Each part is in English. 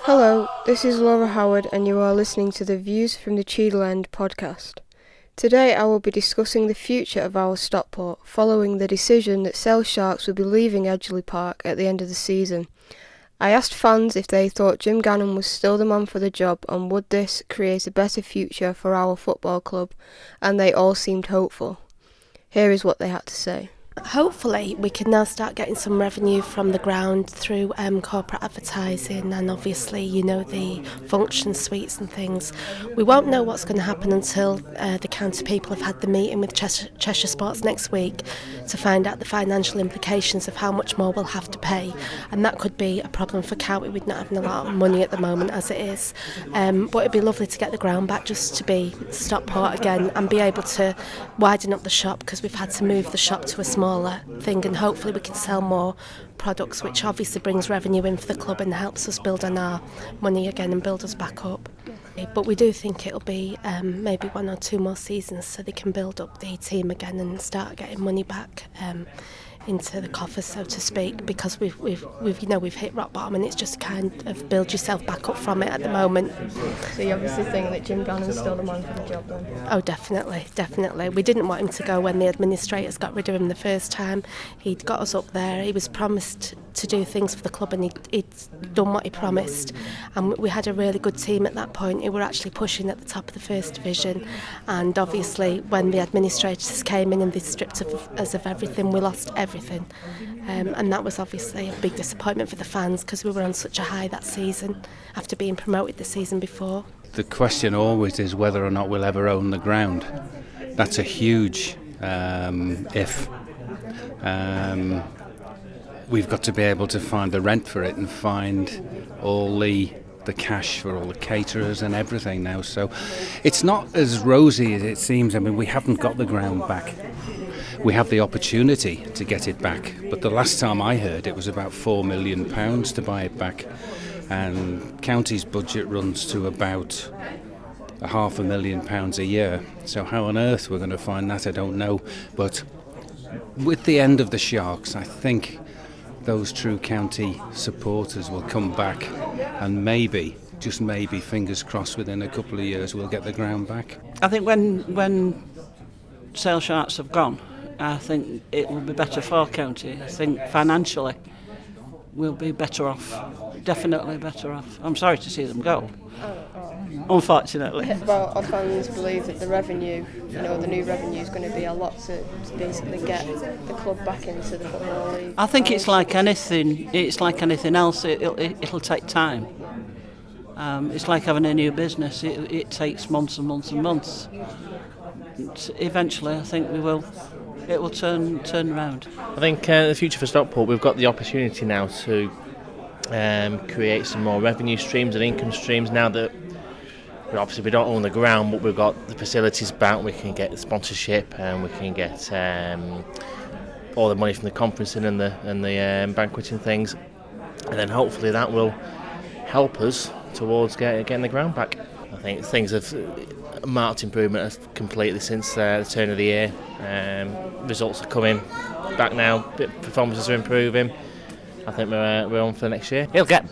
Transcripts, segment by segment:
Hello, this is Laura Howard and you are listening to the Views from the Cheadle End Podcast. Today I will be discussing the future of our Stockport following the decision that Sale Sharks will be leaving Edgeley Park at the end of the season. I asked fans if they thought Jim Gannon was still the man for the job and would this create a better future for our football club, and they all seemed hopeful. Here is what they had to say. Hopefully we can now start getting some revenue from the ground through corporate advertising and obviously, the function suites and things. We won't know what's going to happen until the county people have had the meeting with Cheshire Sports next week to find out the financial implications of how much more we'll have to pay, and that could be a problem for county with not having a lot of money at the moment as it is. But it'd be lovely to get the ground back just to be Stockport again and be able to widen up the shop, because we've had to move the shop to a smaller thing, and hopefully we can sell more products, which obviously brings revenue in for the club and helps us build on our money again and build us back up. But we do think it'll be maybe 1 or 2 more seasons so they can build up the team again and start getting money back into the coffers, so to speak, because we've hit rock bottom and it's just kind of build yourself back up from it at the moment. So you obviously think that Jim Gannon's still the man for the job then? Oh, definitely. We didn't want him to go when the administrators got rid of him the first time. He'd got us up there. He was promised to do things for the club and he'd done what he promised. And we had a really good team at that point. We were actually pushing at the top of the first division. And obviously when the administrators came in and they stripped us of everything, we lost everything. And that was obviously a big disappointment for the fans because we were on such a high that season after being promoted the season before. The question always is whether or not we'll ever own the ground. That's a huge if. We've got to be able to find the rent for it and find all the cash for all the caterers and everything now. So it's not as rosy as it seems. I mean, we haven't got the ground back. We have the opportunity to get it back, but the last time I heard it was about £4 million to buy it back, and county's budget runs to about £500,000 a year. So how on earth we're going to find that, I don't know. But with the end of the Sharks, I think those true county supporters will come back, and maybe, just maybe, fingers crossed, within a couple of years we'll get the ground back. I think when Sale Sharks have gone, I think it will be better for county. I think financially we'll be better off, definitely better off. I'm sorry to see them go, unfortunately. Well, our fans believe that the revenue, the new revenue is going to be a lot to basically get the club back into the Football League. I think it's like anything else, it'll take time. It's like having a new business, it takes months and months and months. Eventually I think it will turn around. I think the future for Stockport, we've got the opportunity now to create some more revenue streams and income streams now that obviously we don't own the ground, but we've got the facilities back. We can get sponsorship and we can get all the money from the conferencing and the banqueting things, and then hopefully that will help us towards getting the ground back. I think things have marked improvement completely since the turn of the year. Results are coming back now, performances are improving. I think we're on for next year. He'll get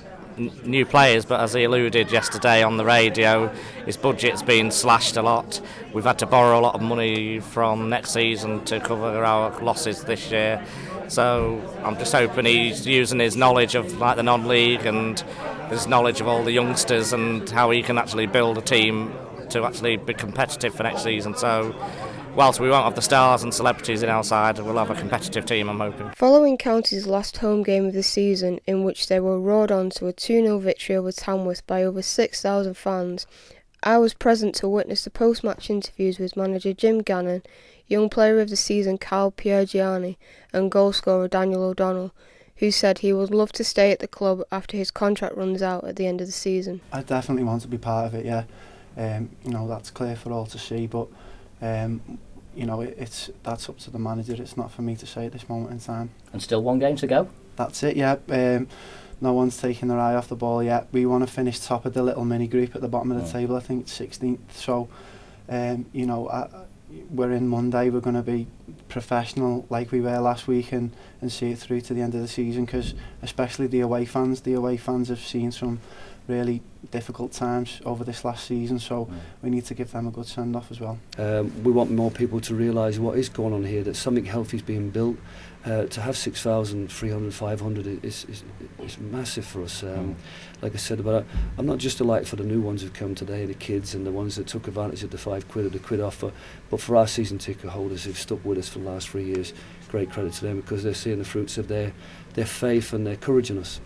new players, but as he alluded yesterday on the radio, his budget's been slashed a lot. We've had to borrow a lot of money from next season to cover our losses this year. So I'm just hoping he's using his knowledge of the non-league and his knowledge of all the youngsters and how he can actually build a team to actually be competitive for next season. So whilst we won't have the stars and celebrities in our side, we'll have a competitive team, I'm hoping. Following County's last home game of the season, in which they were roared on to a 2-0 victory over Tamworth by over 6,000 fans, I was present to witness the post-match interviews with manager Jim Gannon, young player of the season Carl Piergiani and goalscorer Daniel O'Donnell, who said he would love to stay at the club after his contract runs out at the end of the season. I definitely want to be part of it, yeah. That's clear for all to see, but that's up to the manager. It's not for me to say at this moment in time. And still one game to go? That's it, yeah. No one's taking their eye off the ball yet. We want to finish top of the little mini group at the bottom of the table. I think it's 16th. So, we're in Monday. We're going to be professional like we were last week and see it through to the end of the season, because especially the away fans have seen some really difficult times over this last season, so we need to give them a good send-off as well. We want more people to realise what is going on here, that something healthy is being built. To have 6,300, 500 is massive for us. Like I said, but I'm not just delighted for the new ones who've come today, the kids and the ones that took advantage of the £5 or the quid offer, but for our season ticket holders who've stuck with us for the last 3 years, great credit to them, because they're seeing the fruits of their faith and their courage in us.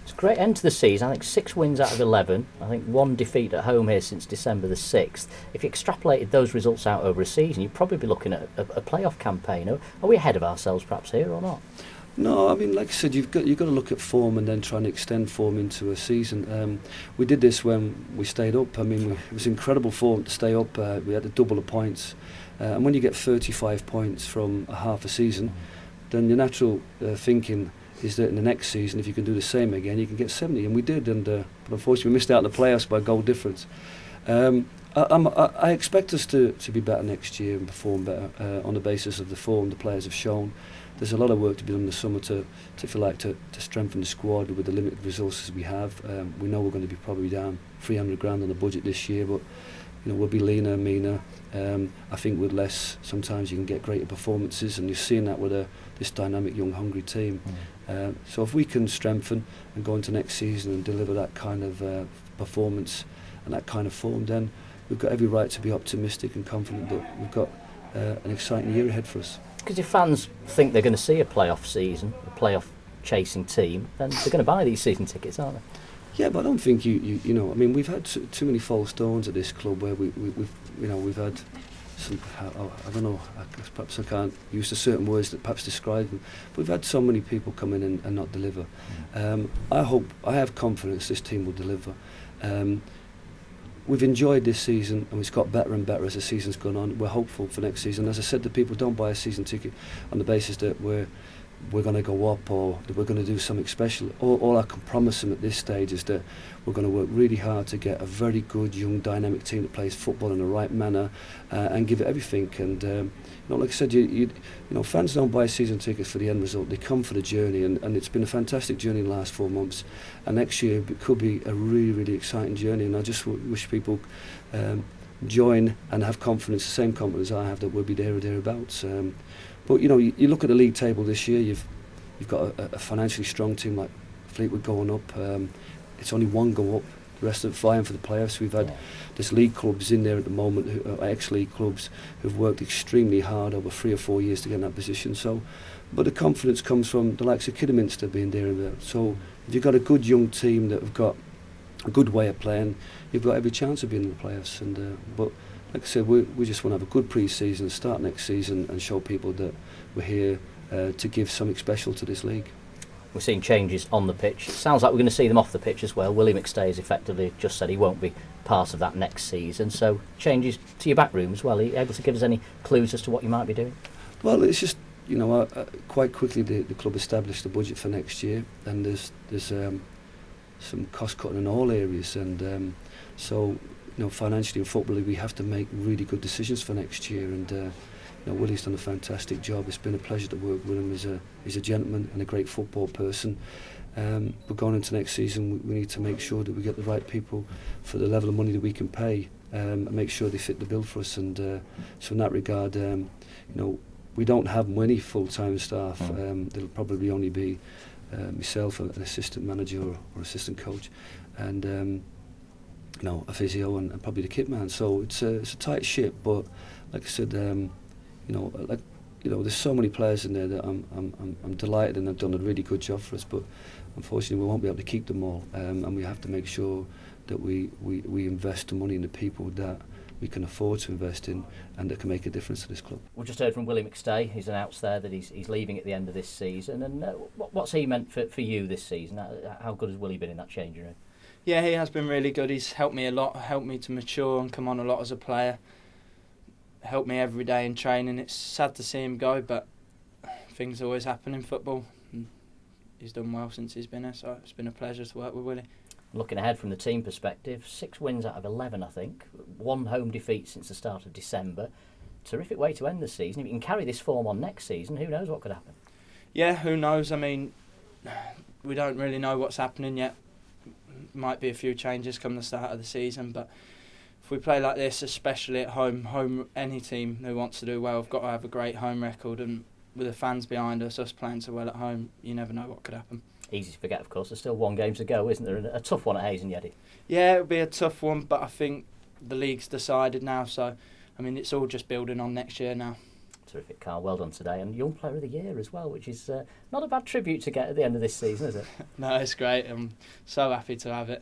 It's a great end to the season. I think 6 wins out of 11. I think 1 defeat at home here since December the 6th. If you extrapolated those results out over a season, you'd probably be looking at a playoff campaign. Are we ahead of ourselves perhaps here or not? No, I mean, like I said, you've got to look at form and then try and extend form into a season. We did this when we stayed up. I mean, it was incredible form to stay up. We had a double the points. And when you get 35 points from a half a season, then your natural thinking is that in the next season, if you can do the same again, you can get 70. And we did, but unfortunately we missed out on the playoffs by a goal difference. I expect us to be better next year and perform better on the basis of the form the players have shown. There's a lot of work to be done in the summer to strengthen the squad with the limited resources we have. We know we're going to be probably down 300 grand on the budget this year, but we'll be leaner, meaner. I think with less, sometimes you can get greater performances, and you're seeing that with this dynamic, young, hungry team. So if we can strengthen and go into next season and deliver that kind of performance and that kind of form, then we've got every right to be optimistic and confident that we've got an exciting year ahead for us. Because if fans think they're going to see a playoff season, a playoff chasing team, then they're going to buy these season tickets, aren't they? Yeah, but I don't think you know. I mean, we've had too many false dawns at this club where we've had some. I don't know. Perhaps I can't use the certain words that perhaps describe them. But we've had so many people come in and not deliver. I have confidence this team will deliver. We've enjoyed this season and it's got better and better as the season's gone on. We're hopeful for next season. As I said to people, don't buy a season ticket on the basis that we're going to go up or that we're going to do something special. All I can promise them at this stage is that we're going to work really hard to get a very good, young, dynamic team that plays football in the right manner and give it everything. And like I said, fans don't buy season tickets for the end result. They come for the journey, and it's been a fantastic journey in the last 4 months. And next year it could be a really, really exciting journey. And I just wish people join and have confidence, the same confidence I have, that we'll be there or thereabouts. But you look at the league table this year. You've got a financially strong team like Fleetwood going up. It's only one go up. The rest of it vying for the playoffs. We've had this league clubs in there at the moment, who are ex-league clubs who've worked extremely hard over 3 or 4 years to get in that position. So, but the confidence comes from the likes of Kidderminster being there and there. So if you've got a good young team that have got a good way of playing, you've got every chance of being in the playoffs. And but like I said, we just want to have a good pre-season, start next season, and show people that we're here to give something special to this league. We're seeing changes on the pitch. It sounds like we're going to see them off the pitch as well. Willie McStay has effectively just said he won't be part of that next season. So changes to your back room as well. Are you able to give us any clues as to what you might be doing? Well, it's just, quite quickly the club established the budget for next year, and there's some cost cutting in all areas, and so financially and footballly we have to make really good decisions for next year. And Willie's done a fantastic job. It's been a pleasure to work with him. He's a gentleman and a great football person. But going into next season, we need to make sure that we get the right people for the level of money that we can pay, and make sure they fit the bill for us. And so in that regard, we don't have many full-time staff. There'll probably only be myself, an assistant manager or assistant coach, and a physio and probably the kit man. So it's a tight ship, but like I said, there's so many players in there that I'm delighted, and they've done a really good job for us. But unfortunately, we won't be able to keep them all, and we have to make sure that we invest the money in the people that we can afford to invest in and that can make a difference to this club. We just heard from Willie McStay. He's announced there that he's leaving at the end of this season. And what's he meant for you this season? How good has Willie been in that changing room? Yeah, he has been really good. He's helped me a lot, helped me to mature and come on a lot as a player. Helped me every day in training. It's sad to see him go, but things always happen in football. And he's done well since he's been here, so it's been a pleasure to work with Willie. Looking ahead from the team perspective, 6 wins out of 11, I think. 1 home defeat since the start of December. Terrific way to end the season. If you can carry this form on next season, who knows what could happen? Yeah, who knows? I mean, we don't really know what's happening yet. might be a few changes come the start of the season, but if we play like this, especially at home, any team who wants to do well have got to have a great home record, and with the fans behind us playing so well at home, you never know what could happen. Easy to forget, of course, there's still one game to go, isn't there? A tough one at Hayes and Yeddy. Yeah, it'll be a tough one, but I think the league's decided now, so I mean it's all just building on next year now. Terrific, Carl. Well done today, and Young Player of the Year as well, which is not a bad tribute to get at the end of this season, is it? No, it's great. I'm so happy to have it.